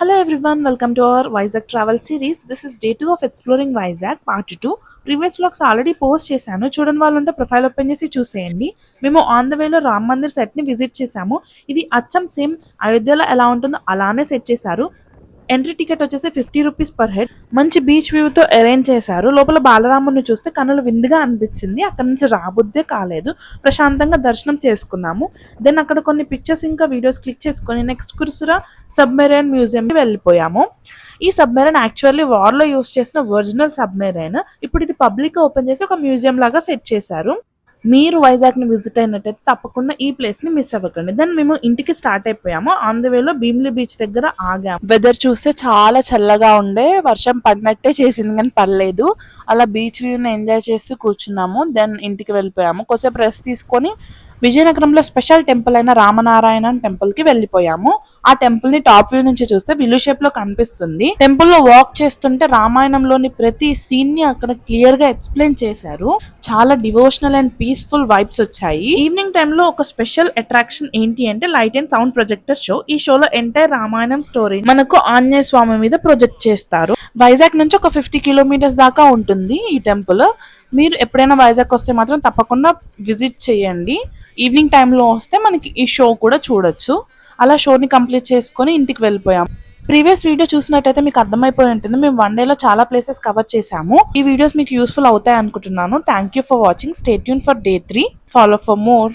Hello everyone, welcome to our Vizag travel series. This is day 2 of exploring Vizag part 2. Previous vlogs already post చేశాను. చూడని వాళ్ళు ఉంటే profile open చేసి చూసేయండి. మేము ఆన్ ద వేలో రామ్ మందిర్ సెట్ ని విజిట్ చేశాము. ఇది అచ్చం సేమ్ అయోధ్యలో ఎలా ఉంటుందో అలానే సెట్ చేశారు. ఎంట్రీ టికెట్ వచ్చేసి 50 రూపీస్ పర్ హెడ్. మంచి బీచ్ వ్యూ తో అరేంజ్ చేశారు. లోపల బాలరాముని చూస్తే కన్నులు విందుగా అనిపించింది. అక్కడ నుంచి రాబుద్దే కాలేదు. ప్రశాంతంగా దర్శనం చేసుకున్నాము. దెన్ అక్కడ కొన్ని పిక్చర్స్ ఇంకా వీడియోస్ క్లిక్ చేసుకొని నెక్స్ట్ కుర్సురా సబ్మెరైన్ మ్యూజియం కి వెళ్ళిపోయాము. ఈ సబ్మెరైన్ యాక్చువల్లీ వార్ లో యూస్ చేసిన ఒరిజినల్ సబ్మెరైన్. ఇప్పుడు ఇది పబ్లిక్ ఓపెన్ చేసి ఒక మ్యూజియం లాగా సెట్ చేశారు. మీరు వైజాగ్ ని విజిట్ అయినట్టయితే తప్పకుండా ఈ ప్లేస్ ని మిస్ అవ్వకండి. దెన్ మేము ఇంటికి స్టార్ట్ అయిపోయాము. ఆన్ ద వేలో భీమిలి బీచ్ దగ్గర ఆగాము. వెదర్ చూస్తే చాలా చల్లగా ఉండే, వర్షం పడినట్టే చేసింది కానీ పర్లేదు. అలా బీచ్ వ్యూని ఎంజాయ్ చేస్తూ కూర్చున్నాము. దెన్ ఇంటికి వెళ్ళిపోయాము. కొద్దిసేపు రెస్ట్ తీసుకొని విజయనగరంలో స్పెషల్ టెంపుల్ అయిన రామనారాయణ టెంపుల్ కి వెళ్ళిపోయాము. ఆ టెంపుల్ ని టాప్ వ్యూ నుంచి చూస్తే విల్లు షేప్ లో కనిపిస్తుంది. టెంపుల్ లో వాక్ చేస్తుంటే రామాయణంలోని ప్రతి సీన్ ని అక్కడ క్లియర్ గా ఎక్స్ప్లెయిన్ చేశారు. చాలా డివోషనల్ అండ్ పీస్ఫుల్ వైబ్స్ వచ్చాయి. ఈవినింగ్ టైమ్ లో ఒక స్పెషల్ అట్రాక్షన్ ఏంటి అంటే light and sound projector show. ఈ షోలో ఎంటైర్ రామాయణం స్టోరీ మనకు ఆంజనేయ స్వామి మీద ప్రొజెక్ట్ చేస్తారు. వైజాగ్ నుంచి ఒక 50 కిలోమీటర్స్ దాకా ఉంటుంది ఈ టెంపుల్. మీరు ఎప్పుడైనా వైజాగ్ వస్తే మాత్రం తప్పకుండా విజిట్ చేయండి. ఈవినింగ్ టైంలో వస్తే మనకి ఈ షో కూడా చూడొచ్చు. అలా షోని కంప్లీట్ చేసుకొని ఇంటికి వెళ్ళిపోయాం. ప్రీవియస్ వీడియో చూసినట్టయితే మీకు అర్థమైపోయి ఉంటుంది. మేము వన్ డేలో చాలా ప్లేసెస్ కవర్ చేసాము. ఈ వీడియోస్ మీకు యూస్ఫుల్ అవుతాయి అనుకుంటున్నాను. Thank you for watching. Stay tune for day 3. Follow for more.